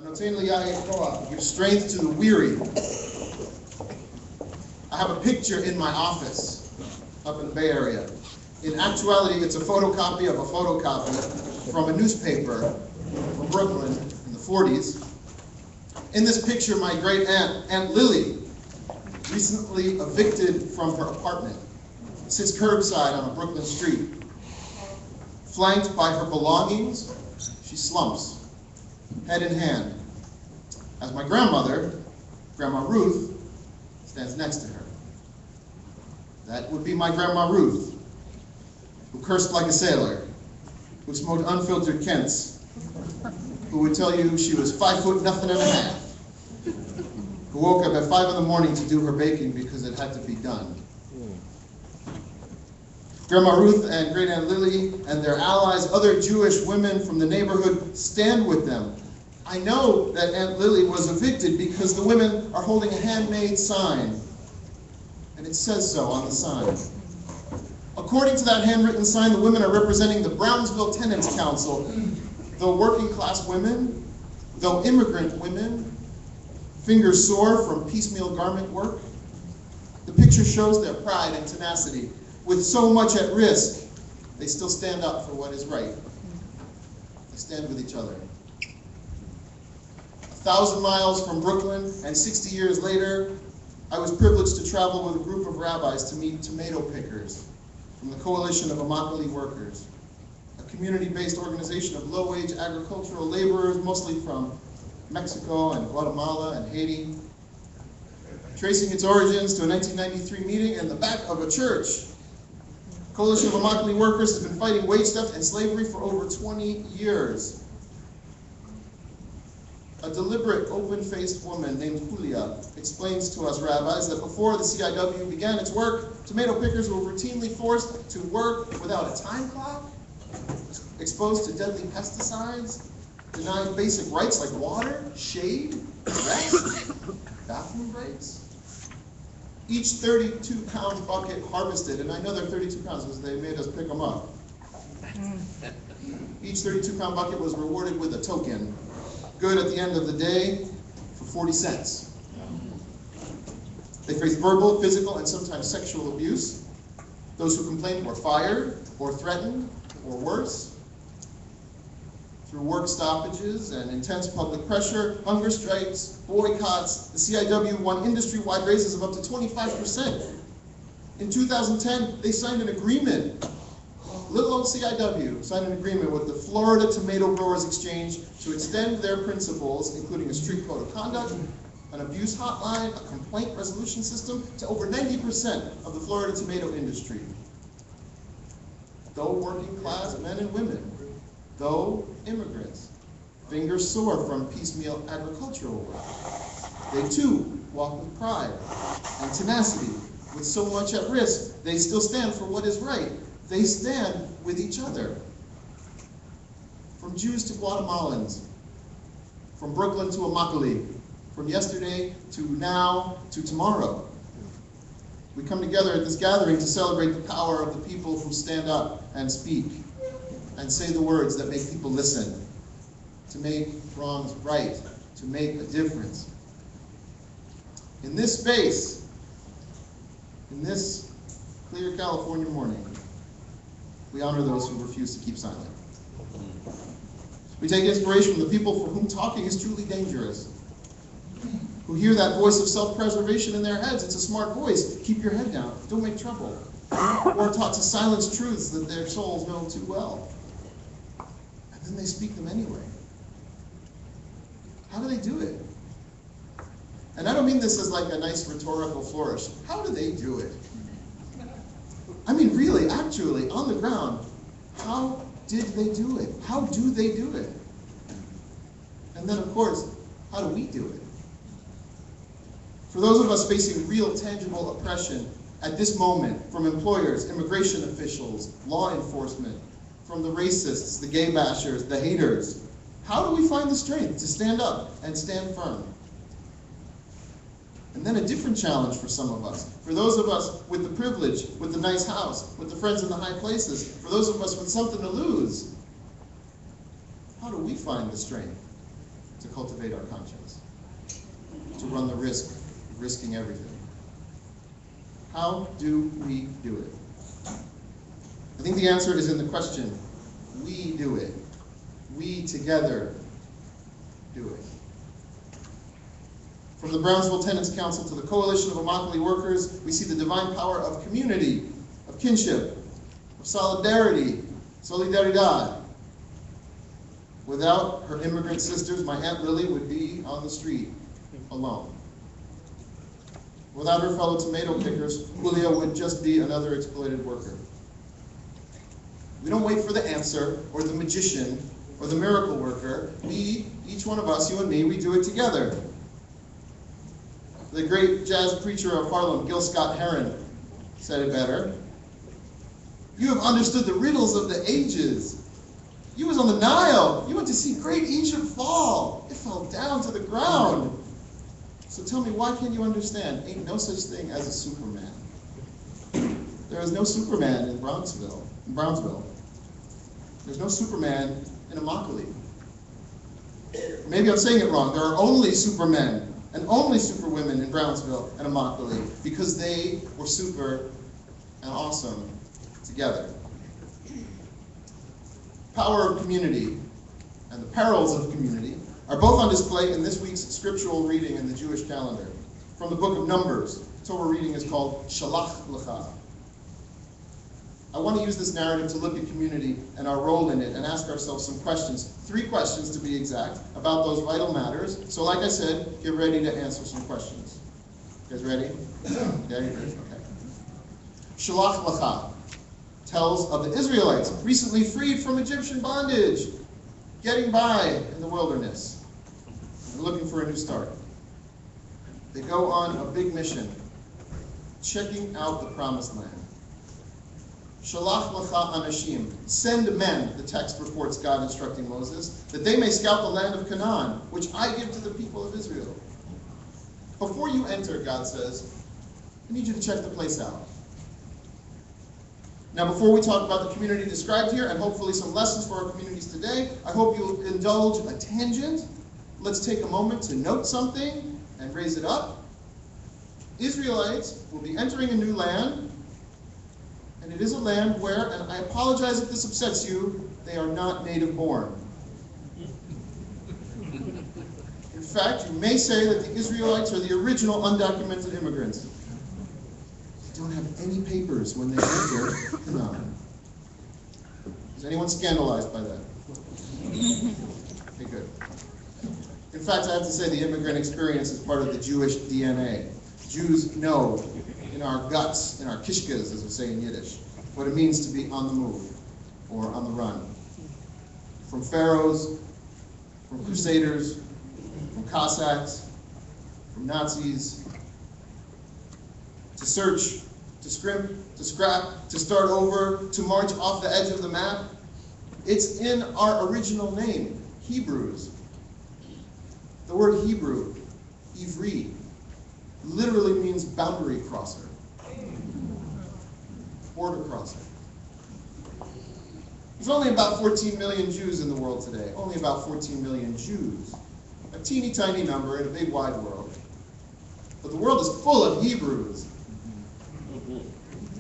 Give strength to the weary. I have a picture in my office up in the Bay Area. In actuality, it's a photocopy of a photocopy from a newspaper from Brooklyn in the 40s. In this picture, my great aunt, Aunt Lily, recently evicted from her apartment, sits curbside on a Brooklyn street. Flanked by her belongings, she slumps, head in hand, as my grandmother, Grandma Ruth, stands next to her. That would be my Grandma Ruth, who cursed like a sailor, who smoked unfiltered Kents, who would tell you she was 5 foot nothing and a half, who woke up at 5 in the morning to do her baking because it had to be done. Grandma Ruth and Great Aunt Lily and their allies, other Jewish women from the neighborhood, stand with them. I know that Aunt Lily was evicted because the women are holding a handmade sign, and it says so on the sign. According to that handwritten sign, the women are representing the Brownsville Tenants Council. Though working class women, though immigrant women, fingers sore from piecemeal garment work, the picture shows their pride and tenacity. With so much at risk, they still stand up for what is right. They stand with each other. 1,000 miles from Brooklyn, and 60 years later, I was privileged to travel with a group of rabbis to meet tomato pickers from the Coalition of Immokalee Workers, a community-based organization of low-wage agricultural laborers, mostly from Mexico and Guatemala and Haiti, tracing its origins to a 1993 meeting in the back of a church. Coalition of Immokalee Workers has been fighting wage theft and slavery for over 20 years. A deliberate, open-faced woman named Julia explains to us rabbis that before the CIW began its work, tomato pickers were routinely forced to work without a time clock, exposed to deadly pesticides, denied basic rights like water, shade, rest, bathroom breaks. Each 32-pound bucket harvested, and I know they're 32 pounds because they made us pick them up. Each 32-pound bucket was rewarded with a token, good at the end of the day, for 40 cents. They faced verbal, physical, and sometimes sexual abuse. Those who complained were fired, or threatened, or worse. Through work stoppages and intense public pressure, hunger strikes, boycotts, the CIW won industry-wide raises of up to 25%. In 2010, they signed an agreement. Little old CIW signed an agreement with the Florida Tomato Growers Exchange to extend their principles, including a strict code of conduct, an abuse hotline, a complaint resolution system, to over 90% of the Florida tomato industry. Though working class men and women, though immigrants, fingers sore from piecemeal agricultural work, they too walk with pride and tenacity. With so much at risk, they still stand for what is right. They stand with each other. From Jews to Guatemalans, from Brooklyn to Immokalee, from yesterday to now to tomorrow. We come together at this gathering to celebrate the power of the people who stand up and speak and say the words that make people listen, to make wrongs right, to make a difference. In this space, in this clear California morning, we honor those who refuse to keep silent. We take inspiration from the people for whom talking is truly dangerous, who hear that voice of self-preservation in their heads. It's a smart voice. Keep your head down. Don't make trouble. Or are taught to silence truths that their souls know too well. And then they speak them anyway. How do they do it? And I don't mean this as like a nice rhetorical flourish. How do they do it? I mean, really, actually, on the ground, how did they do it? How do they do it? And then, of course, how do we do it? For those of us facing real, tangible oppression at this moment, from employers, immigration officials, law enforcement, from the racists, the gay bashers, the haters, how do we find the strength to stand up and stand firm? And then a different challenge for some of us. For those of us with the privilege, with the nice house, with the friends in the high places, for those of us with something to lose, how do we find the strength to cultivate our conscience, to run the risk of risking everything. How do we do it? I think the answer is in the question. We do it. We together do it. From the Brownsville Tenants Council to the Coalition of Immokalee Workers, we see the divine power of community, of kinship, of solidarity, solidaridad. Without her immigrant sisters, my Aunt Lily would be on the street, alone. Without her fellow tomato pickers, Julia would just be another exploited worker. We don't wait for the answer, or the magician, or the miracle worker. We, each one of us, you and me, we do it together. The great jazz preacher of Harlem, Gil Scott-Heron, said it better. You have understood the riddles of the ages. You was on the Nile. You went to see great Egypt fall. It fell down to the ground. So tell me, why can't you understand? Ain't no such thing as a Superman. There is no Superman in Brownsville. There's no Superman in Immokalee. Maybe I'm saying it wrong. There are only Supermen and only Superwomen in Brownsville and Immokalee because they were super and awesome together. Power of community and the perils of community are both on display in this week's scriptural reading in the Jewish calendar. From the book of Numbers, the Torah reading is called Shalach Lecha. I want to use this narrative to look at community and our role in it and ask ourselves some questions, 3 questions to be exact, about those vital matters. So like I said, get ready to answer some questions. You guys ready? Okay. Shalach Lecha tells of the Israelites recently freed from Egyptian bondage, getting by in the wilderness, and looking for a new start. They go on a big mission, checking out the promised land. Shalach lecha anashim, send men, the text reports God instructing Moses, that they may scout the land of Canaan, which I give to the people of Israel. Before you enter, God says, I need you to check the place out. Now, before we talk about the community described here, and hopefully some lessons for our communities today, I hope you'll indulge a tangent. Let's take a moment to note something and raise it up. Israelites will be entering a new land, and it is a land where, and I apologize if this upsets you, they are not native born. In fact, you may say that the Israelites are the original undocumented immigrants. They don't have any papers when they enter Canaan. Is anyone scandalized by that? Okay, good. In fact, I have to say the immigrant experience is part of the Jewish DNA. Jews know in our guts, in our kishkas, as we say in Yiddish, what it means to be on the move or on the run. From pharaohs, from crusaders, from Cossacks, from Nazis, to search, to scrimp, to scrap, to start over, to march off the edge of the map. It's in our original name, Hebrews. The word Hebrew, Ivri, literally means boundary crosser, border crosser. There's only about 14 million Jews in the world today. Only about 14 million Jews. A teeny tiny number in a big wide world. But the world is full of Hebrews.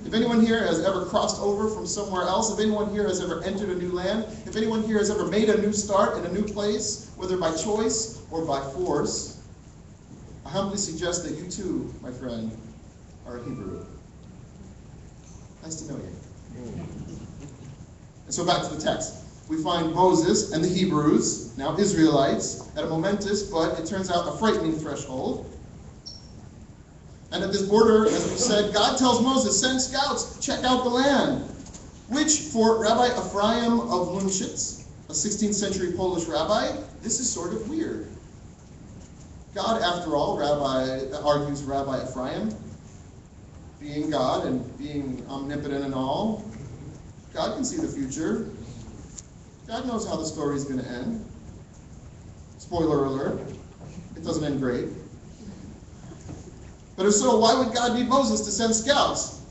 If anyone here has ever crossed over from somewhere else, if anyone here has ever entered a new land, if anyone here has ever made a new start in a new place, whether by choice or by force, I humbly suggest that you too, my friend, are a Hebrew. Nice to know you. And so back to the text. We find Moses and the Hebrews, now Israelites, at a momentous, but it turns out a frightening threshold. And at this border, as we said, God tells Moses, send scouts, check out the land. Which, for Rabbi Ephraim of Lunchitz, a 16th century Polish rabbi, this is sort of weird. God, after all, argues Rabbi Ephraim, being God and being omnipotent and all, God can see the future. God knows how the story is going to end. Spoiler alert, it doesn't end great. But if so, why would God need Moses to send scouts?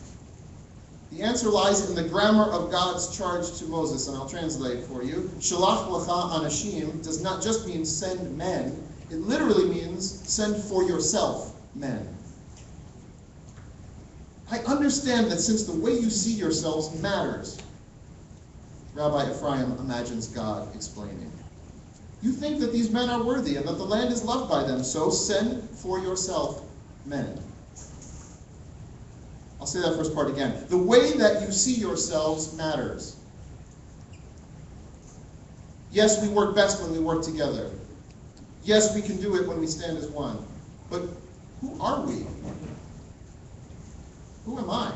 The The answer lies in the grammar of God's charge to Moses, and I'll translate for you. Shalach lecha anashim does not just mean send men. It literally means send for yourself men. I understand that since the way you see yourselves matters, Rabbi Ephraim imagines God explaining. You think that these men are worthy and that the land is loved by them, so send for yourself men. I'll say that first part again. The way that you see yourselves matters. Yes, we work best when we work together. Yes, we can do it when we stand as one. But who are we? Who am I?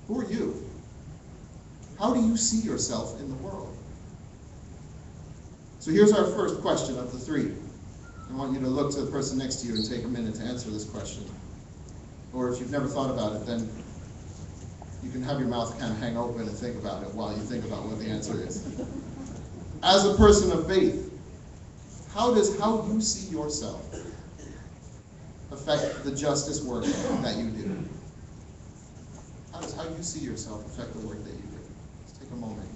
Who are you? How do you see yourself in the world? So here's our first question of the three. I want you to look to the person next to you and take a minute to answer this question. Or if you've never thought about it, then you can have your mouth kind of hang open and think about it while you think about what the answer is. As a person of faith, how does how you see yourself affect the justice work that you do? How does how you see yourself affect the work that you do? Let's take a moment.